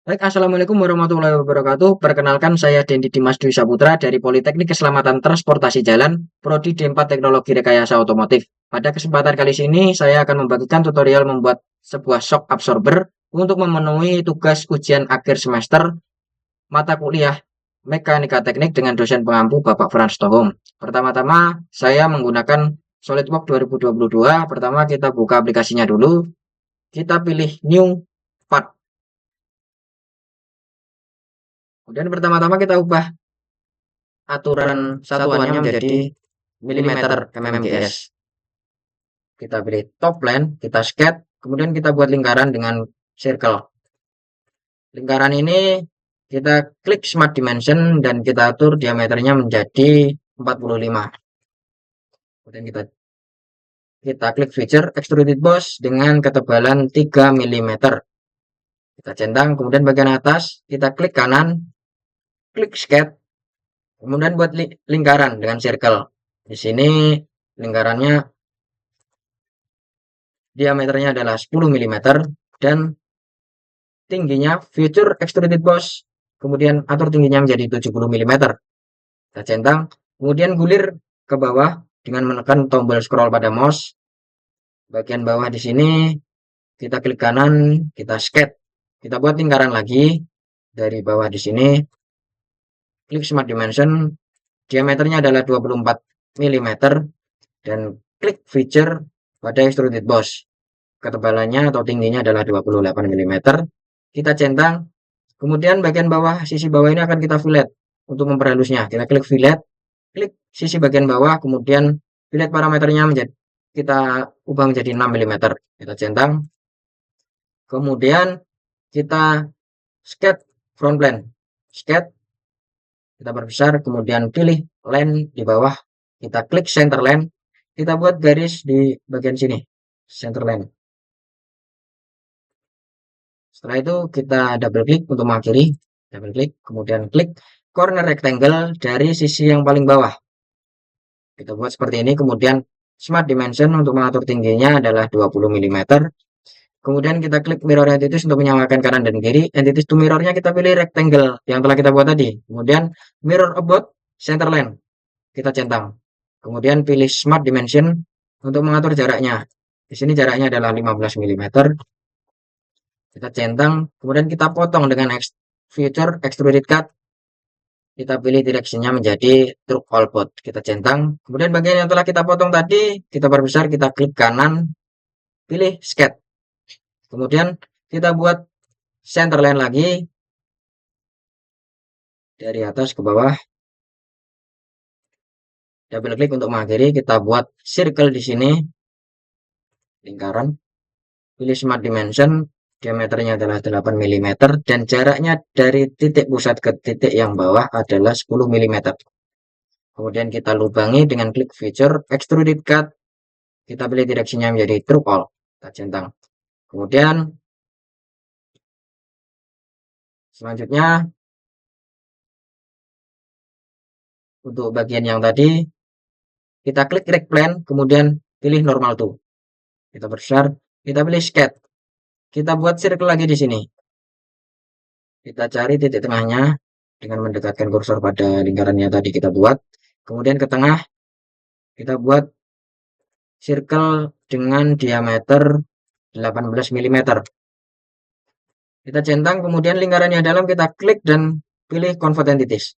Baik, Assalamualaikum warahmatullahi wabarakatuh. Perkenalkan, saya Dendi Dimas Dwi Saputra dari Politeknik Keselamatan Transportasi Jalan, Prodi D4 Teknologi Rekayasa Otomotif. Pada kesempatan kali ini, saya akan membagikan tutorial membuat sebuah shock absorber untuk memenuhi tugas ujian akhir semester mata kuliah Mekanika Teknik dengan dosen pengampu Bapak Frans Tohum. Pertama-tama, saya menggunakan SolidWorks 2022. Pertama, kita buka aplikasinya dulu. Kita pilih New Part. Kemudian pertama-tama kita ubah aturan satuannya menjadi milimeter mmgs. Kita pilih top line, kita sketch, kemudian kita buat lingkaran dengan circle. Lingkaran ini kita klik Smart Dimension dan kita atur diameternya menjadi 45. Kemudian kita klik feature extruded boss dengan ketebalan 3 mm. Kita centang, kemudian bagian atas kita klik kanan, klik sketch, kemudian buat lingkaran dengan circle. Di sini lingkarannya diameternya adalah 10 mm dan tingginya future extruded boss, kemudian atur tingginya menjadi 70 mm. Kita centang, kemudian gulir ke bawah dengan menekan tombol scroll pada mouse. Bagian bawah di sini kita klik kanan, kita sketch, kita buat lingkaran lagi dari bawah di sini. Klik Smart Dimension, diameternya adalah 24 mm dan klik feature pada extruded boss. Ketebalannya atau tingginya adalah 28 mm. Kita centang, kemudian bagian bawah, sisi bawah ini akan kita fillet untuk memperhalusnya. Kita klik fillet, klik sisi bagian bawah, kemudian fillet parameternya kita ubah menjadi 6 mm. Kita centang, kemudian kita sketch front plane, sketch, kita perbesar, kemudian pilih line di bawah, kita klik center line, kita buat garis di bagian sini, center line. Setelah itu kita double klik untuk mengakhiri, double klik, kemudian klik corner rectangle dari sisi yang paling bawah. Kita buat seperti ini, kemudian Smart Dimension untuk mengatur tingginya adalah 20 mm. Kemudian kita klik mirror entities untuk menyamakan kanan dan kiri. Entities to mirrornya kita pilih rectangle yang telah kita buat tadi. Kemudian mirror about center line, kita centang. Kemudian pilih Smart Dimension untuk mengatur jaraknya. Di sini jaraknya adalah 15 mm. Kita centang, kemudian kita potong dengan feature extruded cut. Kita pilih direksinya menjadi true all both. Kita centang, kemudian bagian yang telah kita potong tadi, kita perbesar, kita klik kanan, pilih sketch. Kemudian kita buat center line lagi, dari atas ke bawah. Double klik untuk mengakhiri, kita buat circle di sini, lingkaran. Pilih Smart Dimension, diameternya adalah 8 mm dan jaraknya dari titik pusat ke titik yang bawah adalah 10 mm. Kemudian kita lubangi dengan klik feature extruded cut. Kita pilih direksinya menjadi true all. Kita centang. Kemudian selanjutnya untuk bagian yang tadi kita klik rectplane, kemudian pilih normal to. Kita besar, kita pilih sketch. Kita buat circle lagi di sini. Kita cari titik tengahnya dengan mendekatkan kursor pada lingkaran yang tadi kita buat. Kemudian ke tengah kita buat circle dengan diameter 18 mm. Kita centang, kemudian lingkaran yang dalam kita klik dan pilih convert entities.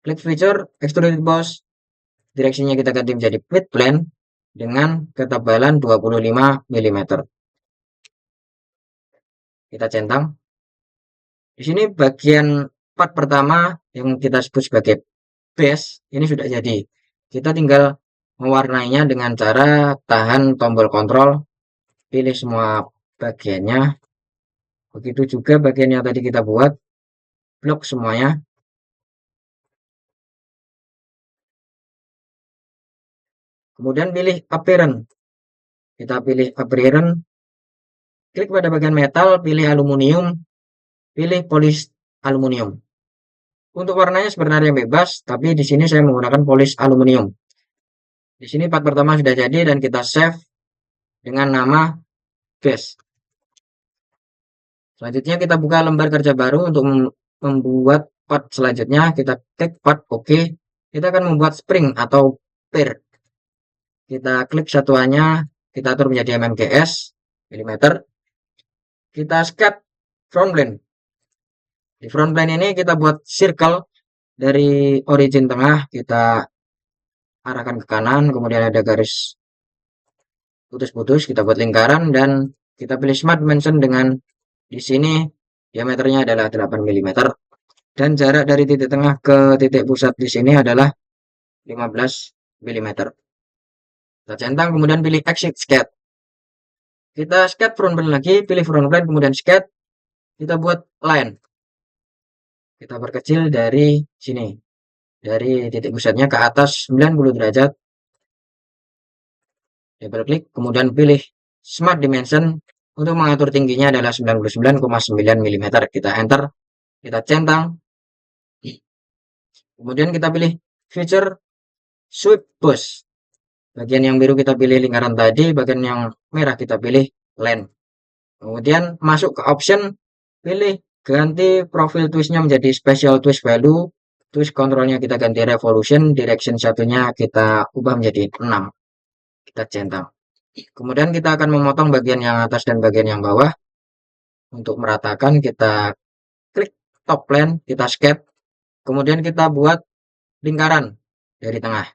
Klik feature extruded boss, direksinya kita ganti menjadi flat plane dengan ketebalan 25 mm. Kita centang. Di sini bagian part pertama yang kita sebut sebagai base ini sudah jadi. Kita tinggal mewarnainya dengan cara tahan tombol kontrol, pilih semua bagiannya. Begitu juga bagian yang tadi kita buat, blok semuanya. Kemudian pilih appearance. Kita pilih appearance, klik pada bagian metal, pilih aluminium, pilih polish aluminium. Untuk warnanya sebenarnya bebas, tapi di sini saya menggunakan polish aluminium. Di sini part pertama sudah jadi dan kita save dengan nama base. Selanjutnya kita buka lembar kerja baru untuk membuat part selanjutnya. Kita klik part OK. Kita akan membuat spring atau pier. Kita klik satuannya, kita atur menjadi mmgs, milimeter. Kita sketch front plane. Di front plane ini kita buat circle dari origin tengah, kita arahkan ke kanan, kemudian ada garis putus-putus, kita buat lingkaran dan kita pilih Smart Dimension dengan di sini diameternya adalah 8 mm dan jarak dari titik tengah ke titik pusat di sini adalah 15 mm. Kita centang, kemudian pilih Exit Sketch. Kita sketch front plane lagi, pilih front plane, kemudian sketch. Kita buat line. Kita perkecil dari sini. Dari titik pusatnya ke atas 90 derajat. Double klik, kemudian pilih Smart Dimension. Untuk mengatur tingginya adalah 99,9 mm. Kita enter. Kita centang. Kemudian kita pilih Feature Sweep Boss. Bagian yang biru kita pilih lingkaran tadi, bagian yang merah kita pilih line. Kemudian masuk ke option, pilih ganti profil twistnya menjadi special twist value, twist controlnya kita ganti revolution, direction satunya kita ubah menjadi 6. Kita centang. Kemudian kita akan memotong bagian yang atas dan bagian yang bawah. Untuk meratakan kita klik top plane, kita sketch, kemudian kita buat lingkaran dari tengah.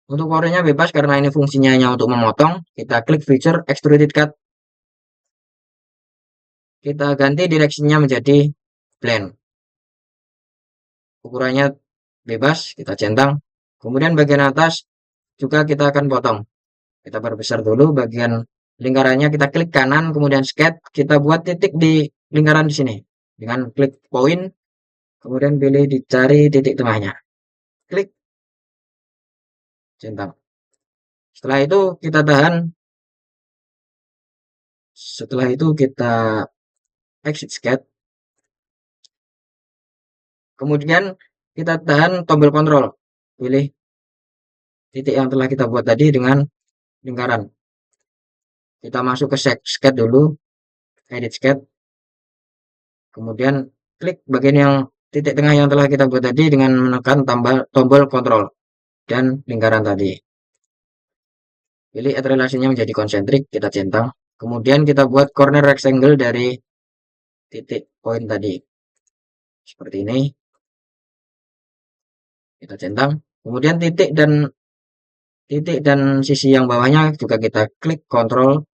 Untuk warnanya bebas karena ini fungsinya hanya untuk memotong. Kita klik feature extruded cut. Kita ganti direksinya menjadi plane. Ukurannya bebas, kita centang. Kemudian bagian atas juga kita akan potong. Kita perbesar dulu bagian lingkarannya, kita klik kanan, kemudian sketch. Kita buat titik di lingkaran di sini. Dengan klik point, kemudian pilih dicari titik tengahnya. Klik, centang. Setelah itu kita tahan. Setelah itu kita exit sketch. Kemudian kita tahan tombol kontrol. Pilih titik yang telah kita buat tadi dengan lingkaran. Kita masuk ke sketch dulu, edit sketch. Kemudian klik bagian yang titik tengah yang telah kita buat tadi dengan menekan tombol kontrol dan lingkaran tadi. Pilih relasinya menjadi konsentrik, kita centang. Kemudian kita buat corner rectangle dari titik poin tadi. Seperti ini. Kita centang. Kemudian titik dan sisi yang bawahnya juga kita klik kontrol.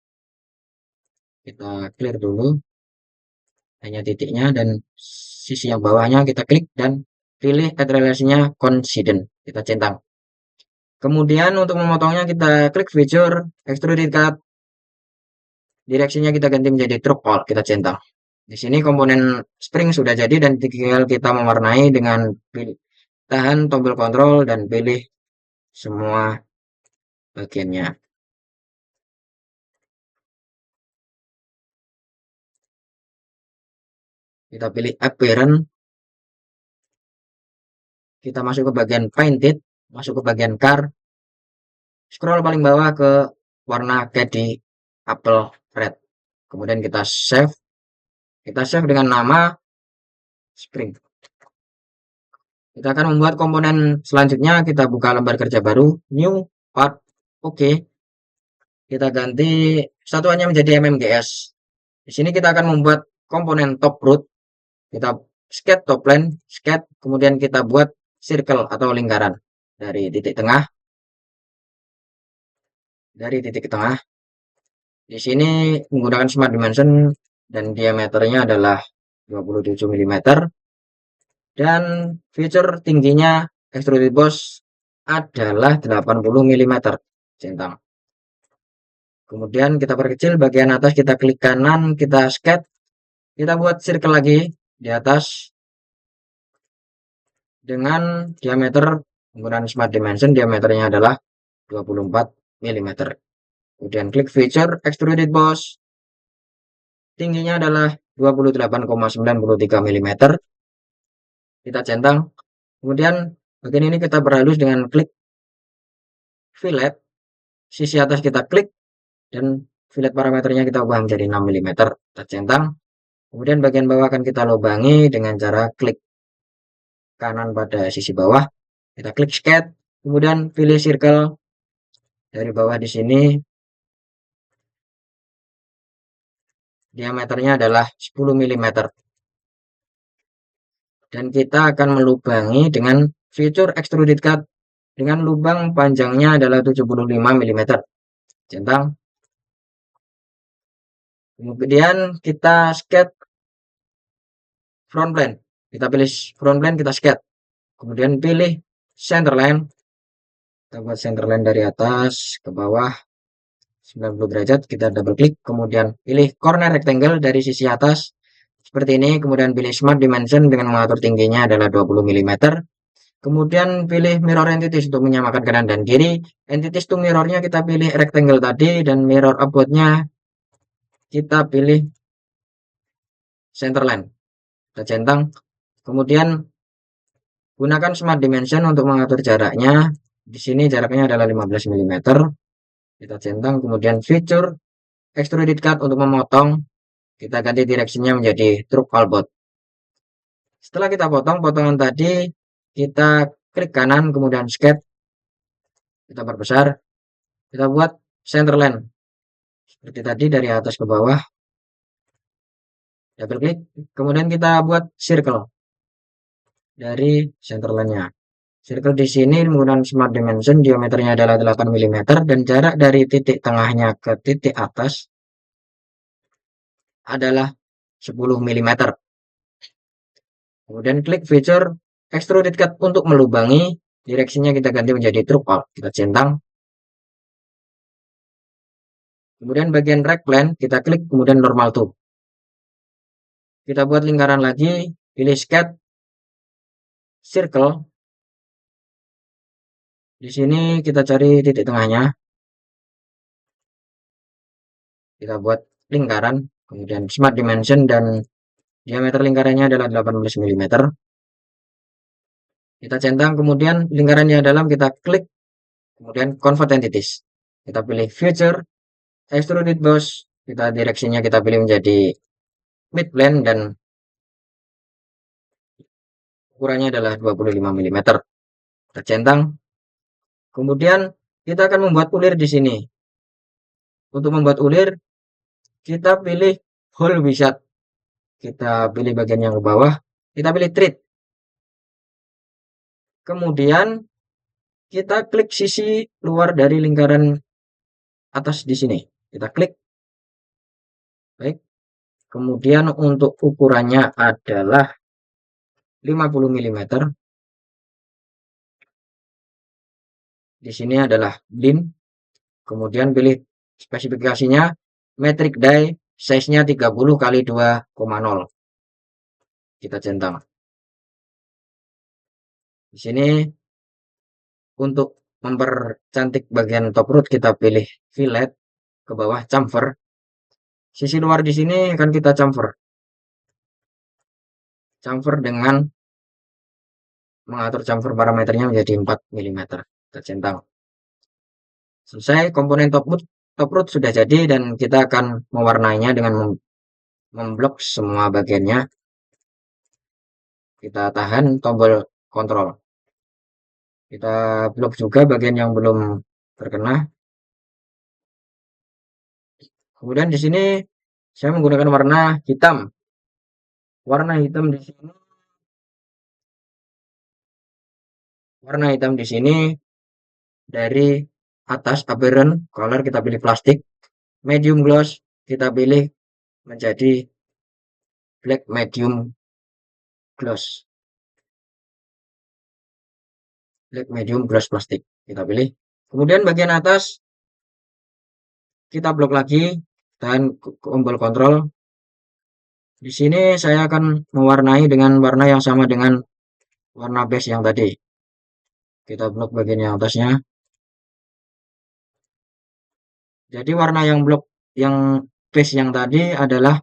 Kita clear dulu. Hanya titiknya dan sisi yang bawahnya kita klik dan pilih relasinya coincident. Kita centang. Kemudian untuk memotongnya kita klik feature extruded cut. Direksinya kita ganti menjadi drop all, kita centang. Di sini komponen spring sudah jadi dan tinggal kita mewarnai dengan pilih tahan tombol kontrol dan pilih semua bagiannya. Kita pilih appearance. Kita masuk ke bagian painted, masuk ke bagian car. Scroll paling bawah ke warna candy apple red. Kemudian kita save. Kita save dengan nama spring. Kita akan membuat komponen selanjutnya. Kita buka lembar kerja baru, new part, oke. Kita ganti satuannya menjadi mmgs. Di sini kita akan membuat komponen top root. Kita sketch top plane, sketch, kemudian kita buat circle atau lingkaran dari titik tengah. Di sini menggunakan Smart Dimension dan diameternya adalah 27 mm. Dan feature tingginya extruded boss adalah 80 mm. Centang. Kemudian kita perkecil bagian atas, kita klik kanan, kita sketch. Kita buat circle lagi di atas dengan diameter menggunakan Smart Dimension, diameternya adalah 24 mm. Kemudian klik feature extruded boss. Tingginya adalah 28,93 mm. Kita centang. Kemudian bagian ini kita perhalus dengan klik fillet. Sisi atas kita klik dan fillet parameternya kita ubah menjadi 6 mm. Kita centang. Kemudian bagian bawah akan kita lubangi dengan cara klik kanan pada sisi bawah. Kita klik sketch, kemudian pilih circle dari bawah di sini. Diameternya adalah 10 mm. Dan kita akan melubangi dengan fitur extruded cut dengan lubang panjangnya adalah 75 mm. Centang. Kemudian kita sketch front plane. Kita pilih front plane, kita sketch. Kemudian pilih center line. Kita buat center line dari atas ke bawah 90 derajat. Kita double klik. Kemudian pilih corner rectangle dari sisi atas. Seperti ini. Kemudian pilih smart dimension dengan mengatur tingginya adalah 20 mm. Kemudian pilih mirror entities untuk menyamakan kanan dan kiri. Entities to mirrornya kita pilih rectangle tadi. Dan mirror aboutnya kita pilih center line. Kita centang. Kemudian gunakan smart dimension untuk mengatur jaraknya. Di sini jaraknya adalah 15 mm. Kita centang. Kemudian feature extruded cut untuk memotong. Kita ganti direksinya menjadi true albot. Setelah kita potong potongan tadi, kita klik kanan, kemudian sketch. Kita perbesar. Kita buat center line. Seperti tadi dari atas ke bawah. Double klik. Kemudian kita buat circle dari center line-nya. Circle di sini menggunakan smart dimension, diameternya adalah 8 mm dan jarak dari titik tengahnya ke titik atas adalah 10 mm. Kemudian klik feature extruded cut untuk melubangi, direksinya kita ganti menjadi true alt. Kita centang. Kemudian bagian right plane kita klik, kemudian normal to. Kita buat lingkaran lagi, pilih sketch, circle. Di sini kita cari titik tengahnya. Kita buat lingkaran, kemudian smart dimension dan diameter lingkarannya adalah 18 mm. Kita centang, kemudian lingkarannya dalam kita klik, kemudian convert entities. Kita pilih feature, extruded boss, kita direksinya kita pilih menjadi mid plane dan ukurannya adalah 25 mm. Kita centang. Kemudian kita akan membuat ulir di sini. Untuk membuat ulir, kita pilih hole wizard. Kita pilih bagian yang ke bawah, kita pilih treat. Kemudian kita klik sisi luar dari lingkaran atas di sini. Kita klik. Baik. Kemudian untuk ukurannya adalah 50 mm. Di sini adalah beam. Kemudian pilih spesifikasinya metric die, size-nya 30 kali 2,0. Kita centang. Di sini untuk mempercantik bagian top root kita pilih fillet, ke bawah chamfer. Sisi luar di sini akan kita chamfer. Chamfer dengan mengatur chamfer parameternya menjadi 4 mm. Kita centang. Selesai, komponen top root sudah jadi dan kita akan mewarnainya dengan memblok semua bagiannya. Kita tahan tombol kontrol. Kita blok juga bagian yang belum terkena. Kemudian di sini saya menggunakan warna hitam. Warna hitam di sini. Warna hitam di sini dari atas apparent color kita pilih plastik. Medium gloss kita pilih menjadi black medium gloss. Black medium gloss plastik kita pilih. Kemudian bagian atas kita blok lagi dan tombol kontrol. Di sini saya akan mewarnai dengan warna yang sama dengan warna base yang tadi. Kita blok bagian yang atasnya. Jadi warna yang blok yang base yang tadi adalah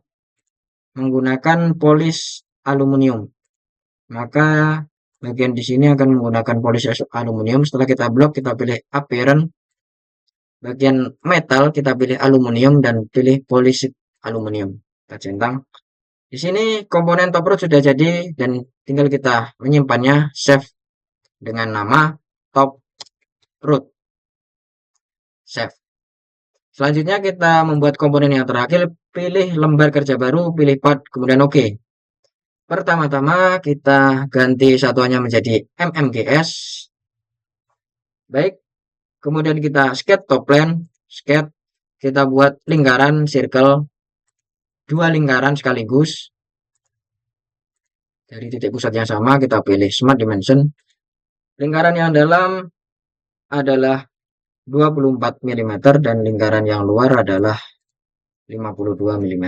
menggunakan polish aluminium. Maka bagian di sini akan menggunakan polish aluminium. Setelah kita blok, kita pilih apparent. Bagian metal kita pilih aluminium dan pilih polish aluminium. Kita centang. Di sini komponen top root sudah jadi dan tinggal kita menyimpannya, save dengan nama top root, save. Selanjutnya kita membuat komponen yang terakhir, pilih lembar kerja baru, pilih path, kemudian OK. Pertama-tama kita ganti satuannya menjadi mmgs. Baik, kemudian kita sketch top plane, sketch, kita buat lingkaran circle, 2 lingkaran sekaligus. Dari titik pusat yang sama kita pilih smart dimension. Lingkaran yang dalam adalah 24 mm dan lingkaran yang luar adalah 52 mm.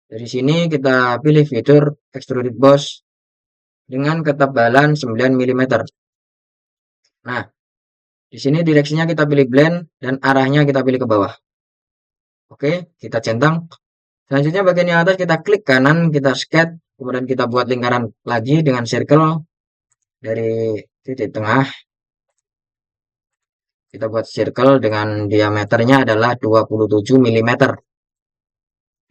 Dari sini kita pilih fitur extruded boss dengan ketebalan 9 mm. Nah, di sini direksinya kita pilih blend dan arahnya kita pilih ke bawah. Oke, kita centang. Selanjutnya bagian yang atas kita klik kanan, kita sketch, kemudian kita buat lingkaran lagi dengan circle dari titik tengah. Kita buat circle dengan diameternya adalah 27 mm.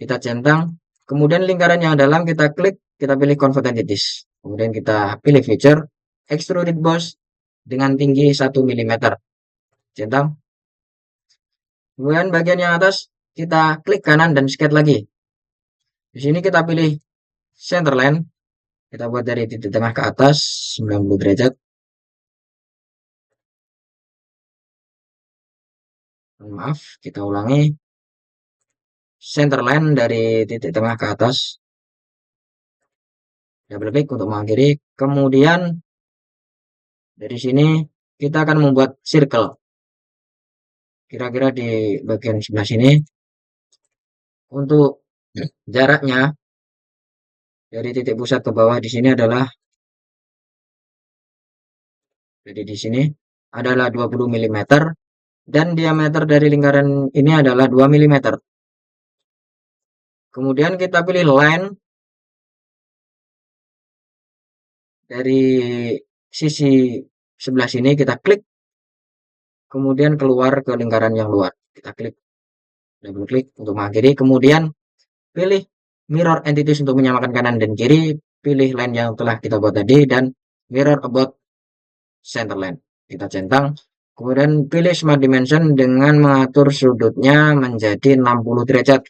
Kita centang. Kemudian lingkaran yang dalam kita klik, kita pilih convert entities. Kemudian kita pilih feature extruded boss dengan tinggi 1 mm. Centang. Kemudian bagian yang atas kita klik kanan dan sketch lagi. Di sini kita pilih center line. Kita buat dari titik tengah ke atas 90 derajat. Maaf, kita ulangi. Center line dari titik tengah ke atas. Double klik untuk mengakhiri. Kemudian dari sini kita akan membuat circle. Kira-kira di bagian sebelah sini. Untuk jaraknya dari titik pusat ke bawah di sini adalah, jadi di sini adalah 20 mm dan diameter dari lingkaran ini adalah 2 mm. Kemudian kita pilih line dari sisi sebelah sini, kita klik, kemudian keluar ke lingkaran yang luar. Kita klik, double klik untuk mengakhiri, kemudian pilih mirror entities untuk menyamakan kanan dan kiri, pilih line yang telah kita buat tadi, dan mirror about center line. Kita centang, kemudian pilih smart dimension dengan mengatur sudutnya menjadi 60 derajat.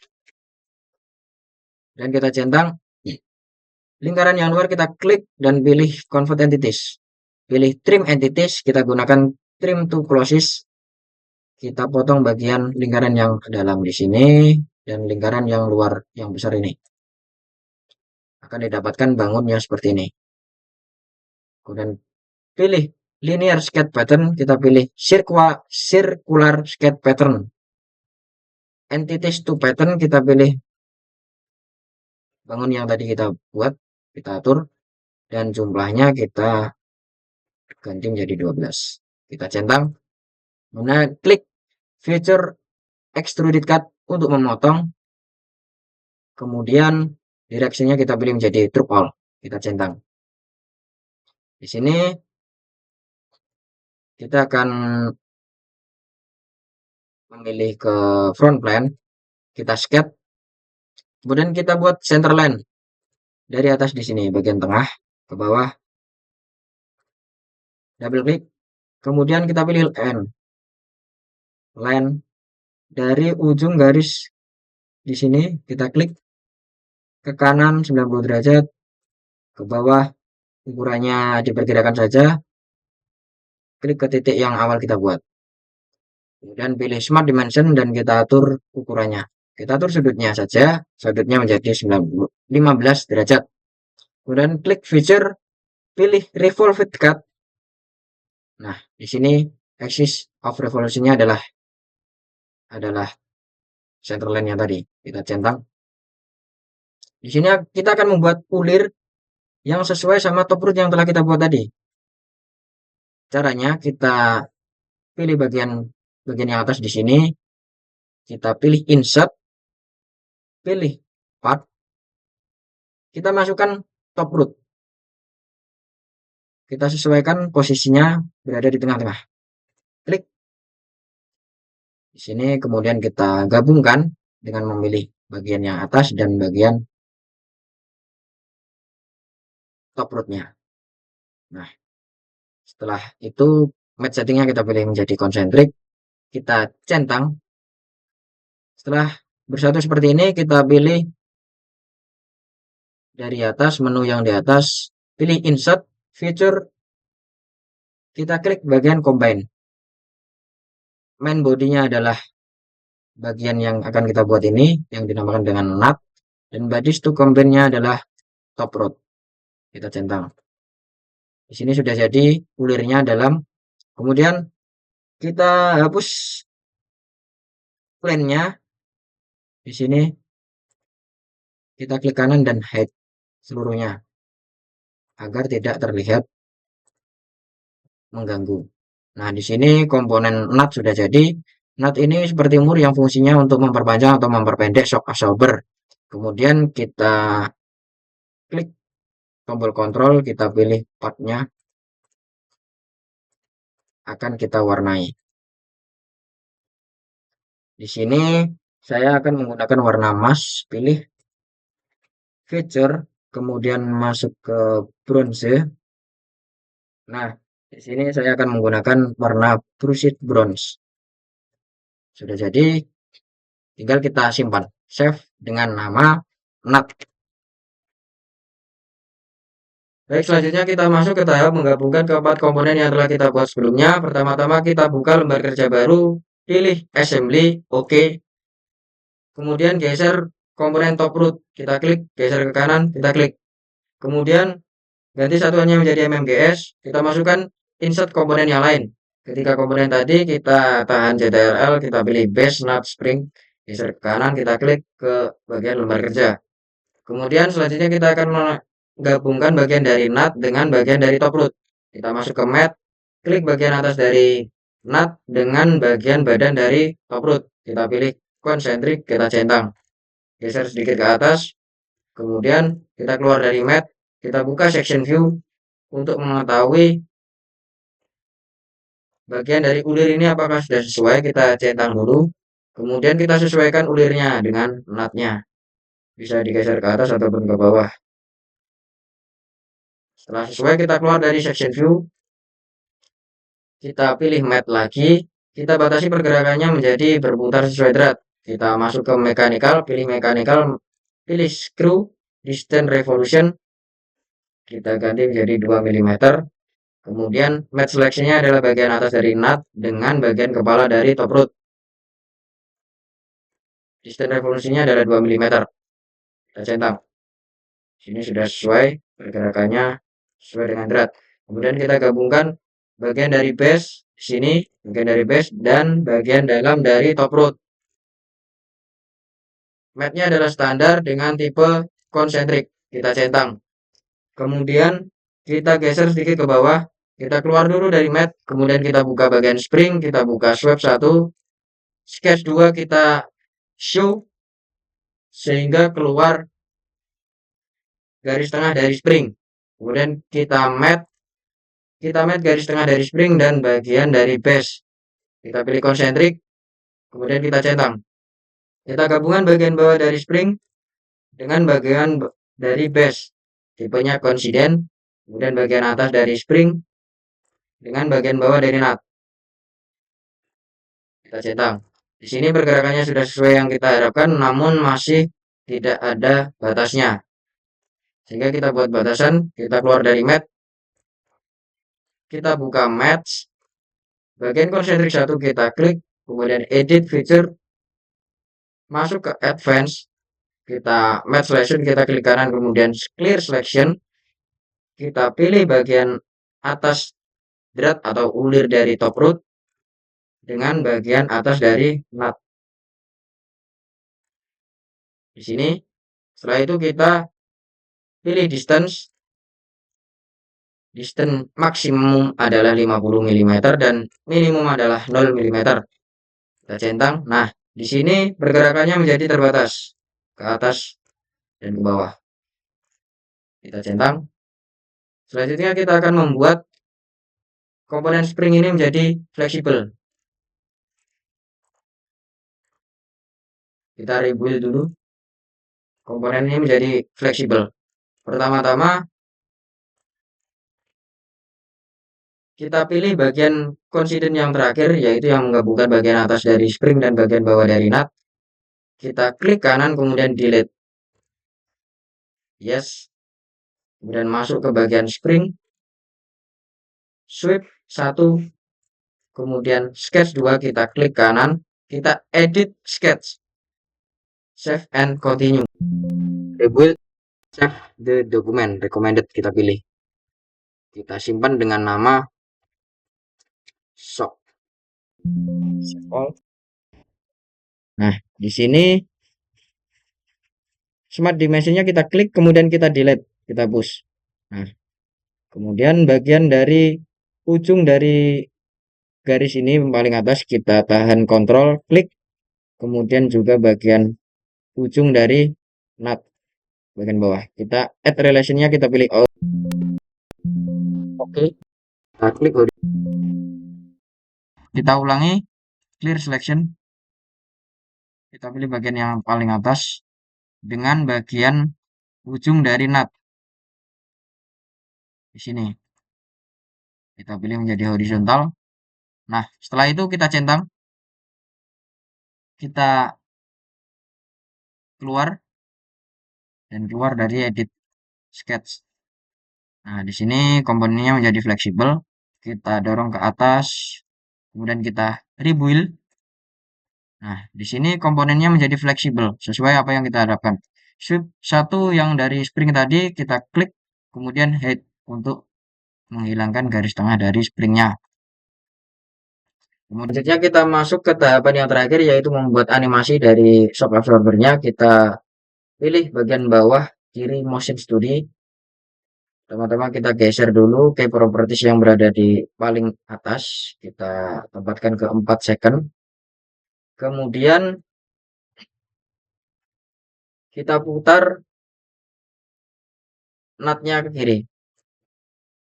Dan kita centang. Lingkaran yang luar kita klik dan pilih convert entities. Pilih trim entities, kita gunakan trim to closest. Kita potong bagian lingkaran yang dalam di sini dan lingkaran yang luar yang besar ini. Akan didapatkan bangunnya seperti ini. Kemudian pilih linear sketch pattern, kita pilih circular sketch pattern. Entities to pattern, kita pilih bangun yang tadi kita buat, kita atur, dan jumlahnya kita ganti menjadi 12. Kita centang. Kemudian klik feature extruded cut untuk memotong. Kemudian direksinya kita pilih menjadi drop all. Kita centang. Di sini kita akan memilih ke front plane. Kita sketch. Kemudian kita buat center line dari atas di sini bagian tengah ke bawah. Double klik. Kemudian kita pilih line dari ujung garis di sini, kita klik ke kanan 90 derajat, ke bawah ukurannya diperkirakan saja, klik ke titik yang awal kita buat, kemudian pilih smart dimension dan kita atur ukurannya. Kita atur sudutnya saja, sudutnya menjadi 15 derajat. Kemudian klik feature, pilih revolved cut. Nah, di sini axis of revolutionnya adalah center line yang tadi. Kita centang. Di sini kita akan membuat ulir yang sesuai sama top root yang telah kita buat tadi. Caranya kita pilih bagian yang atas di sini, kita pilih insert, pilih path, kita masukkan top root. Kita sesuaikan posisinya berada di tengah-tengah. Klik. Di sini kemudian kita gabungkan dengan memilih bagian yang atas dan bagian top rodnya. Nah, setelah itu match settingnya kita pilih menjadi konsentrik, kita centang. Setelah bersatu seperti ini, kita pilih dari atas, menu yang di atas, pilih insert, feature, kita klik bagian combine. Main bodinya adalah bagian yang akan kita buat ini, yang dinamakan dengan nut, dan body to combine-nya adalah top rod. Kita centang. Di sini sudah jadi ulirnya dalam. Kemudian kita hapus plane-nya. Di sini kita klik kanan dan hide seluruhnya agar tidak terlihat mengganggu. Nah, di sini komponen nut sudah jadi. Nut ini seperti mur yang fungsinya untuk memperpanjang atau memperpendek shock absorber. Kemudian kita klik tombol kontrol, kita pilih partnya, akan kita warnai. Di sini saya akan menggunakan warna emas, pilih feature, kemudian masuk ke bronze. Nah, di sini saya akan menggunakan warna Prussian Bronze. Sudah jadi, tinggal kita simpan. Save dengan nama nut. Baik, selanjutnya kita masuk ke tahap menggabungkan keempat komponen yang telah kita buat sebelumnya. Pertama-tama kita buka lembar kerja baru, pilih assembly, OK. Kemudian geser komponen top root, kita klik, geser ke kanan, kita klik. Kemudian ganti satuannya menjadi mmgs, kita masukkan insert komponen yang lain. Ketika komponen tadi kita tahan CTRL, kita pilih base, nut, spring, geser ke kanan, kita klik ke bagian lembar kerja. Kemudian selanjutnya kita akan menggabungkan bagian dari nut dengan bagian dari top root. Kita masuk ke mat, klik bagian atas dari nut dengan bagian badan dari top root. Kita pilih konsentrik, kita centang. Geser sedikit ke atas, kemudian kita keluar dari mat, kita buka section view untuk mengetahui bagian dari ulir ini apakah sudah sesuai. Kita centang dulu, kemudian kita sesuaikan ulirnya dengan nutnya, bisa digeser ke atas ataupun ke bawah. Setelah sesuai, kita keluar dari section view, kita pilih mat lagi, kita batasi pergerakannya menjadi berputar sesuai drat. Kita masuk ke mechanical, pilih screw distance revolution, kita ganti menjadi 2 mm. Kemudian mat seleksinya adalah bagian atas dari nut dengan bagian kepala dari top root. Distance revolusinya adalah 2 mm. Kita centang. Sini sudah sesuai pergerakannya, sesuai dengan drat. Kemudian kita gabungkan bagian dari base di sini, bagian dari base dan bagian dalam dari top root. Matnya adalah standar dengan tipe konsentrik. Kita centang. Kemudian kita geser sedikit ke bawah. Kita keluar dulu dari mat. Kemudian kita buka bagian spring. Kita buka swap 1. Sketch 2 kita show. Sehingga keluar garis tengah dari spring. Kemudian kita mat garis tengah dari spring dan bagian dari base. Kita pilih konsentrik. Kemudian kita centang. Kita gabungan bagian bawah dari spring dengan bagian dari base. Tipenya coincident. Kemudian bagian atas dari spring dengan bagian bawah dari nut. Kita centang. Di sini pergerakannya sudah sesuai yang kita harapkan, namun masih tidak ada batasnya. Sehingga kita buat batasan, kita keluar dari mat, kita buka match, bagian konsentrik 1 kita klik, kemudian edit feature, masuk ke advance, kita match selection, kita klik kanan, kemudian clear selection, kita pilih bagian atas drat atau ulir dari top root dengan bagian atas dari nut. Di sini, setelah itu kita pilih distance maksimum adalah 50 mm dan minimum adalah 0 mm. Kita centang. Nah, di sini pergerakannya menjadi terbatas ke atas dan ke bawah. Kita centang. Selanjutnya kita akan membuat komponen spring ini menjadi fleksibel. Kita rebuild dulu. komponen ini menjadi fleksibel. Pertama-tama kita pilih bagian konsiden yang terakhir, yaitu yang menggabungkan bagian atas dari spring dan bagian bawah dari nut. Kita klik kanan kemudian delete. Yes. Kemudian masuk ke bagian spring. Sweep 1. Kemudian sketch 2 kita klik kanan. Kita edit sketch. Save and continue. Rebuild. Save the document. Recommended kita pilih. Kita simpan dengan nama shop. Nah, di sini Smart Dimensionnya kita klik, kemudian kita delete, kita push. Nah, kemudian bagian dari ujung dari garis ini paling atas kita tahan kontrol, klik, kemudian juga bagian ujung dari nut bagian bawah. Kita add relationnya kita pilih all. Oke, kita klik. Kita ulangi, clear selection. Kita pilih bagian yang paling atas dengan bagian ujung dari nut. Di sini. Kita pilih menjadi horizontal. Nah, setelah itu kita centang. Kita keluar dan keluar dari edit sketch. Nah, di sini komponennya menjadi fleksibel. Kita dorong ke atas, kemudian kita rebuild. Nah, di sini komponennya menjadi fleksibel sesuai apa yang kita harapkan. Sweep 1 yang dari spring tadi kita klik, kemudian head untuk menghilangkan garis tengah dari springnya. Kemudian kita masuk ke tahapan yang terakhir, yaitu membuat animasi dari shock absorbernya. Kita pilih bagian bawah kiri motion study. Teman-teman kita geser dulu ke properties yang berada di paling atas. Kita tempatkan ke 4 second. Kemudian kita putar nutnya ke kiri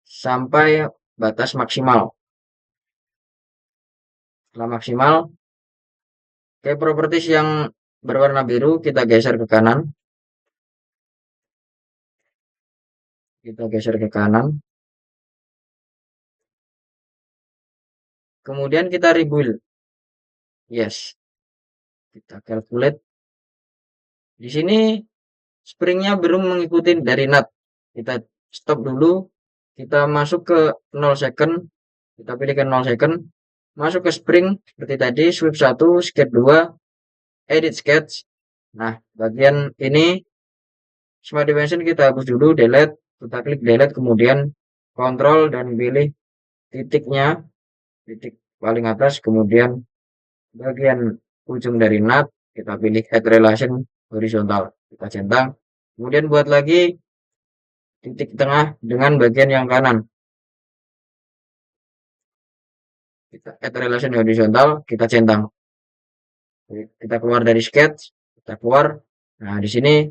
sampai batas maksimal. Setelah maksimal, ke properties yang berwarna biru kita geser ke kanan. Kita geser ke kanan. Kemudian kita rebuild. Yes. Kita calculate. Di sini springnya belum mengikuti dari nut. Kita stop dulu. Kita masuk ke 0 second. Kita pilihkan 0 second. Masuk ke spring seperti tadi. Sweep 1, sketch 2, edit sketch. Nah, bagian ini Smart Dimension kita hapus dulu, delete. Kita klik delete, kemudian kontrol dan pilih titiknya. Titik paling atas, kemudian bagian ujung dari nut. Kita pilih add relation horizontal. Kita centang. Kemudian buat lagi titik tengah dengan bagian yang kanan. Kita add relation horizontal, kita centang. Kita keluar dari sketch, kita keluar. Nah, di sini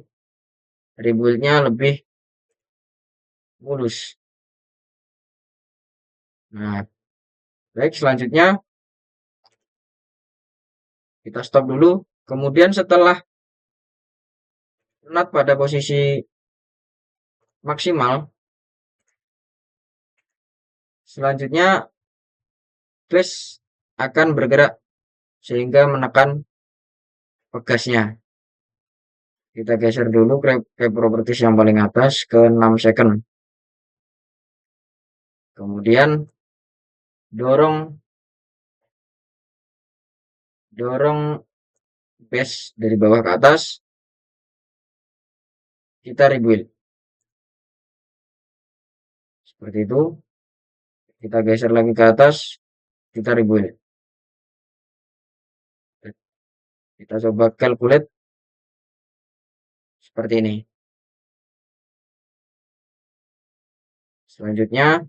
rebuild-nya lebih mulus. Nah, baik, selanjutnya kita stop dulu. Kemudian setelah nut pada posisi maksimal, selanjutnya flash akan bergerak sehingga menekan pegasnya. Kita geser dulu ke properties yang paling atas ke 6 second. Kemudian dorong base dari bawah ke atas. Kita rebuild. Seperti itu. Kita geser lagi ke atas. Kita rebuild. Kita coba calculate. Seperti ini. Selanjutnya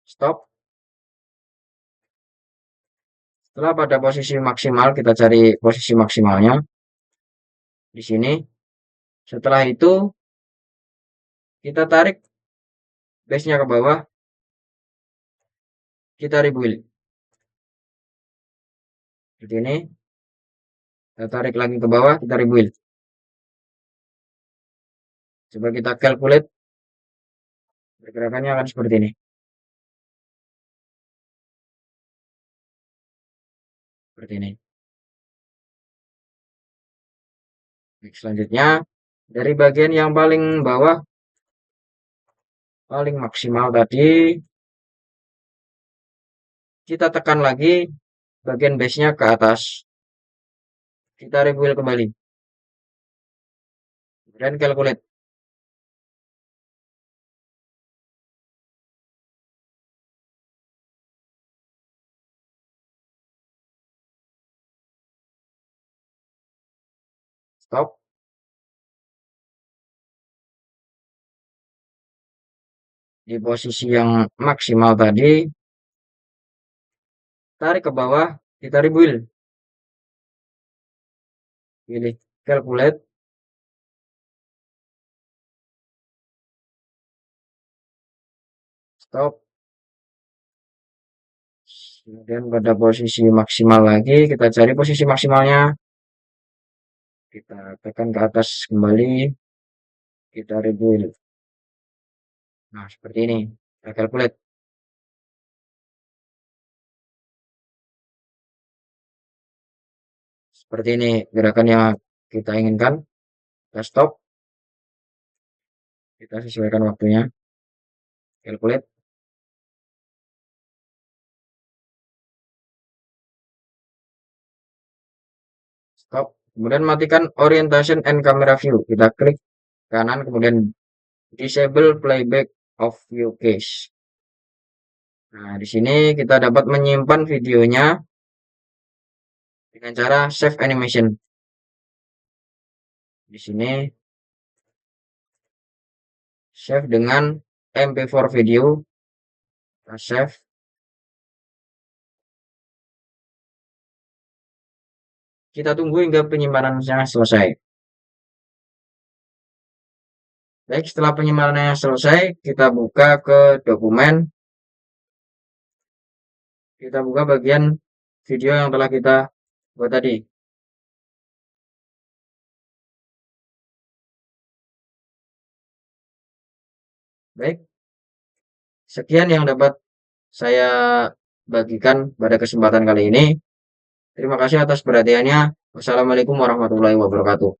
stop. Setelah pada posisi maksimal, kita cari posisi maksimalnya di sini. Setelah itu kita tarik base-nya ke bawah. Kita rebuild. Seperti ini. Kita tarik lagi ke bawah, kita rebuild. Coba kita calculate, pergerakannya akan seperti ini. Seperti ini. Selanjutnya, dari bagian yang paling bawah, paling maksimal tadi, kita tekan lagi bagian base-nya ke atas. Kita rebuild kembali. Dan calculate. Stop. Di posisi yang maksimal tadi, tarik ke bawah, kita rebuild. Pilih calculate. Stop. Kemudian pada posisi maksimal lagi, kita cari posisi maksimalnya. Kita tekan ke atas kembali. Kita rebuild. Nah, seperti ini. Kita calculate. Seperti ini gerakan yang kita inginkan. Kita stop. Kita sesuaikan waktunya. Calculate. Stop. Kemudian matikan orientation and camera view. Kita klik kanan, kemudian disable playback of view case. Nah, di sini kita dapat menyimpan videonya dengan cara save animation. Di sini save dengan MP4 video. Kita save. Kita tunggu hingga penyimpanannya selesai. Baik, setelah penyimpanannya selesai, kita buka ke dokumen. Kita buka bagian video yang telah kita buat tadi. Baik, sekian yang dapat saya bagikan pada kesempatan kali ini. Terima kasih atas perhatiannya. Wassalamualaikum warahmatullahi wabarakatuh.